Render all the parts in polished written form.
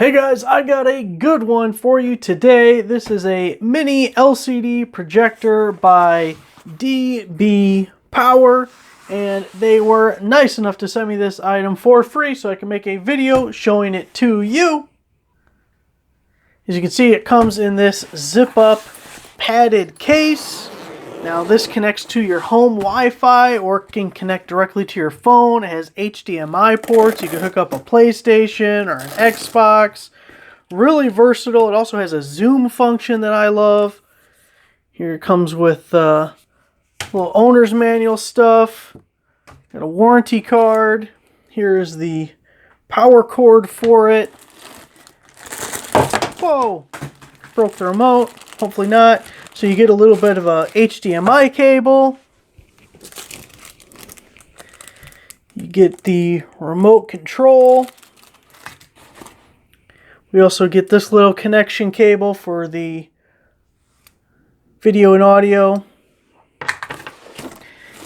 Hey guys, I got a good one for you today. This is a mini LCD projector by DBPOWER, and they were nice enough to send me this item for free so I can make a video showing it to you. As you can see, it comes in this zip-up padded case. Now this connects to your home Wi-Fi or can connect directly to your phone. It has HDMI ports. You can hook up a PlayStation or an Xbox. Really versatile. It also has a zoom function that I love. Here it comes with little owner's manual stuff. Got a warranty card. Here is the power cord for it. Whoa! Broke the remote. Hopefully not. So you get a little bit of a HDMI cable. You get the remote control. We also get this little connection cable for the video and audio.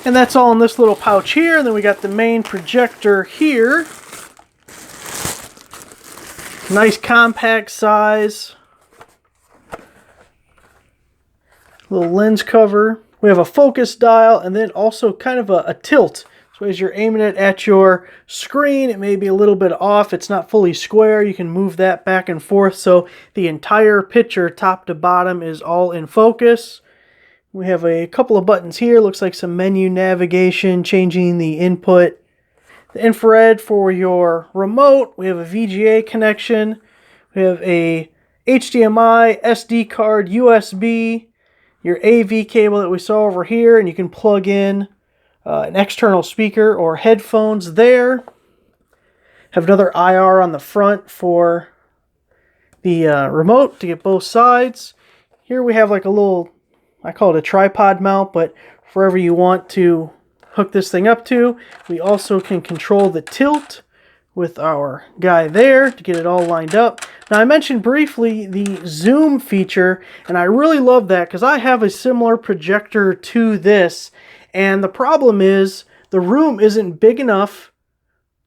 And that's all in this little pouch here. And then we got the main projector here. Nice compact size. Little lens cover. We have a focus dial and then also kind of a tilt. So as you're aiming it at your screen, it may be a little bit off. It's not fully square. You can move that back and forth so the entire picture top to bottom is all in focus. We have a couple of buttons here. Looks like some menu navigation, changing the input. The infrared for your remote. We have a VGA connection. We have a HDMI, SD card, USB. Your AV cable that we saw over here, and you can plug in an external speaker or headphones there. Have another IR on the front for the remote to get both sides. Here we have like a little, I call it a tripod mount, but wherever you want to hook this thing up to. We also can control the tilt with our guy there to get it all lined up. Now I mentioned briefly the zoom feature, and I really love that because I have a similar projector to this, and the problem is the room isn't big enough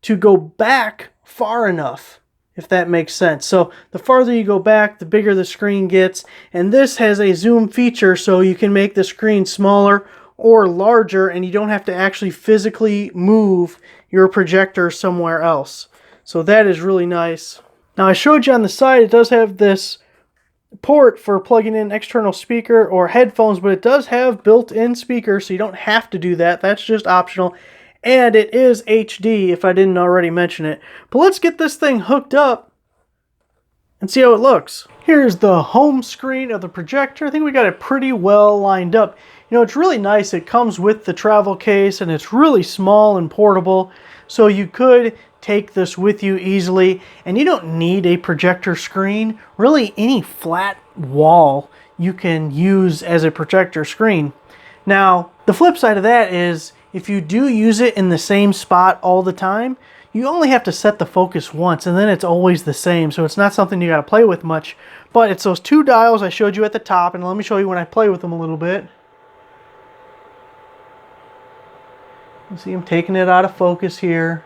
to go back far enough, if that makes sense. So the farther you go back, the bigger the screen gets, and this has a zoom feature so you can make the screen smaller or larger, and you don't have to actually physically move your projector somewhere else. So that is really nice. Now I showed you on the side it does have this port for plugging in external speaker or headphones, but it does have built-in speakers, so you don't have to do that. That's just optional. And it is HD if I didn't already mention it. But let's get this thing hooked up and see how it looks. Here's the home screen of the projector. I think we got it pretty well lined up. You know, it's really nice. It comes with the travel case and it's really small and portable. So you could take this with you easily, and you don't need a projector screen. Really, any flat wall you can use as a projector screen. Now, the flip side of that is if you do use it in the same spot all the time, you only have to set the focus once, and then it's always the same, so it's not something you got to play with much. But it's those two dials I showed you at the top, and let me show you when I play with them a little bit. You see I'm taking it out of focus here.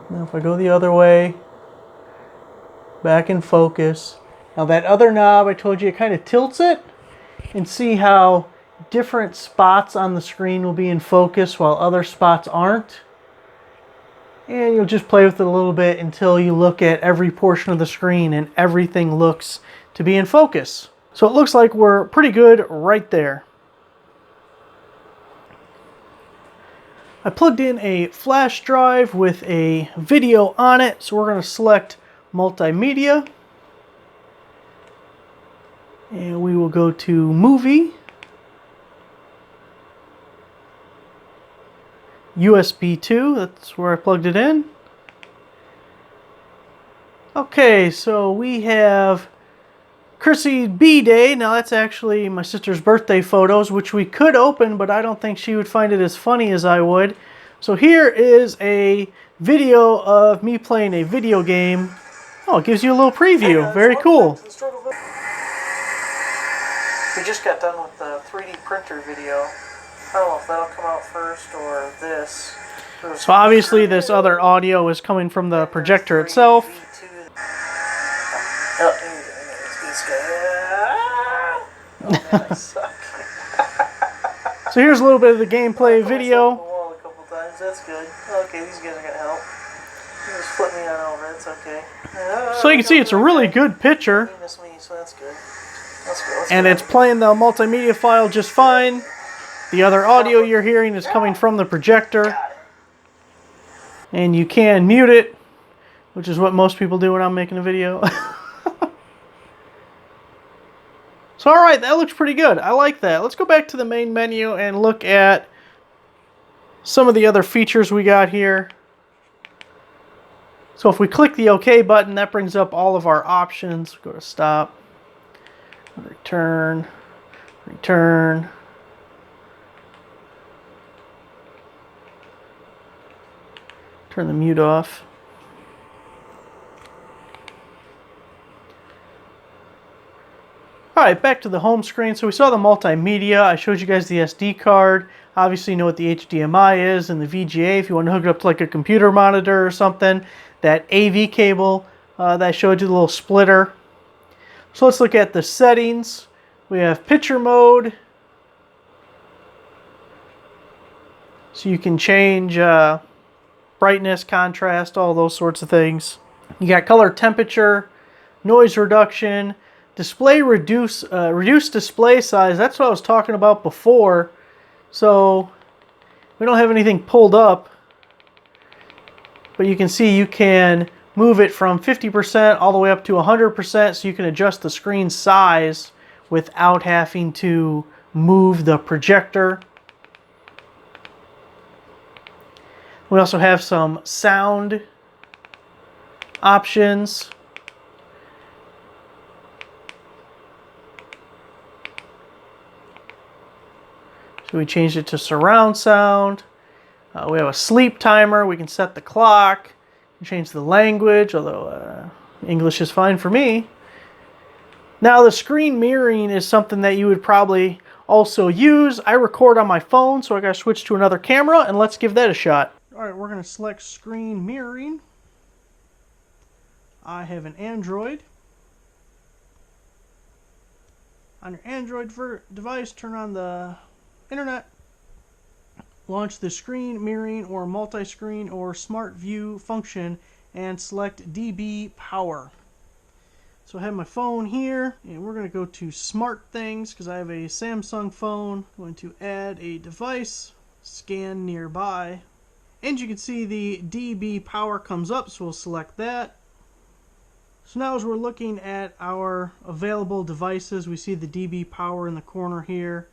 Now if I go the other way, back in focus. Now that other knob, I told you, it kind of tilts it, and see how different spots on the screen will be in focus while other spots aren't. And you'll just play with it a little bit until you look at every portion of the screen and everything looks to be in focus. So it looks like we're pretty good right there. I plugged in a flash drive with a video on it, so we're going to select multimedia. And we will go to movie. USB 2, that's where I plugged it in. Okay, so we have Chrissy B Day. Now that's actually my sister's birthday photos, which we could open, but I don't think she would find it as funny as I would. So here is a video of me playing a video game. Oh, it gives you a little preview. Very cool. We just got done with the 3D printer video. I don't know if that'll come out first or this. So obviously this other audio is coming from the projector itself. So here's a little bit of the gameplay video. That's good. Okay, these guys are gonna help. You just flip me on over. It's okay. So you can see it's a really good picture. So that's good. That's good. And it's playing the multimedia file just fine. The other audio you're hearing is coming from the projector. And you can mute it, which is what most people do when I'm making a video. So alright, that looks pretty good. I like that. Let's go back to the main menu and look at some of the other features we got here. So if we click the OK button, that brings up all of our options. Go to stop, return, return. Turn the mute off. Alright, back to the home screen. So we saw the multimedia. I showed you guys the SD card. Obviously you know what the HDMI is and the VGA if you want to hook it up to like a computer monitor or something. That AV cable that I showed you, the little splitter. So let's look at the settings. We have picture mode. So you can change brightness, contrast, all those sorts of things. You got color temperature, noise reduction, display reduce display size. That's what I was talking about before. So we don't have anything pulled up, but you can see you can move it from 50% all the way up to 100%, so you can adjust the screen size without having to move the projector. We also have some sound options. So we changed it to surround sound. We have a sleep timer. We can set the clock. We can change the language, although English is fine for me. Now the screen mirroring is something that you would probably also use. I record on my phone, so I gotta switch to another camera, and let's give that a shot. Alright, we're gonna select screen mirroring. I have an Android. On your Android device, turn on the internet, launch the screen mirroring or multi-screen or smart view function and select DBPOWER. So I have my phone here and we're going to go to smart things because I have a Samsung phone. I'm going to add a device, scan nearby, and you can see the DBPOWER comes up, so we'll select that. So now as we're looking at our available devices, we see the DBPOWER in the corner here.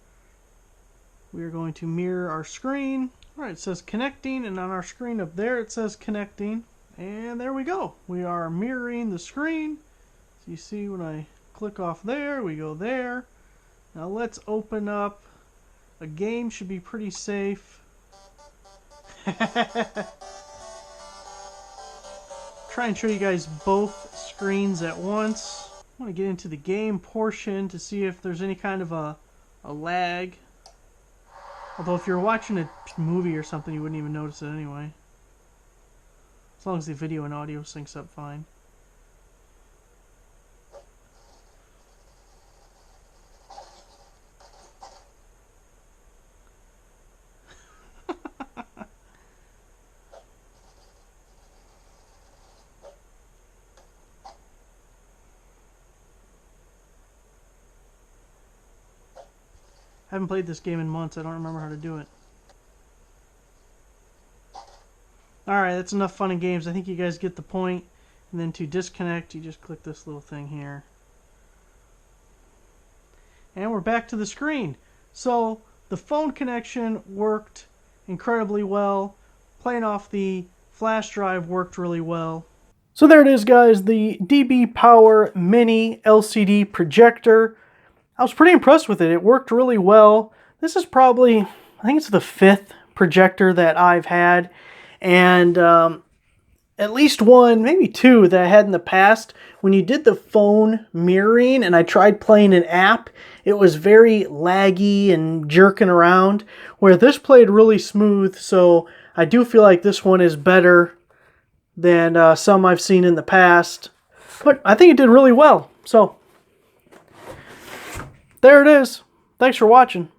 We are going to mirror our screen. Alright, it says connecting, and on our screen up there it says connecting. And there we go. We are mirroring the screen. So you see when I click off there, we go there. Now let's open up a game. Should be pretty safe. Try and show you guys both screens at once. I want to get into the game portion to see if there's any kind of a lag. Although if you're watching a movie or something, you wouldn't even notice it anyway. As long as the video and audio syncs up fine. I haven't played this game in months. I don't remember how to do it. Alright, that's enough fun and games. I think you guys get the point. And then to disconnect, you just click this little thing here. And we're back to the screen. So the phone connection worked incredibly well. Playing off the flash drive worked really well. So there it is, guys. The DBPOWER Mini LCD projector. I was pretty impressed with it. It worked really well. This is probably, I think it's the 5th projector that I've had. And at least one, maybe two that I had in the past. When you did the phone mirroring and I tried playing an app, it was very laggy and jerking around. Where this played really smooth, so I do feel like this one is better than some I've seen in the past. But I think it did really well. So, there it is. Thanks for watching.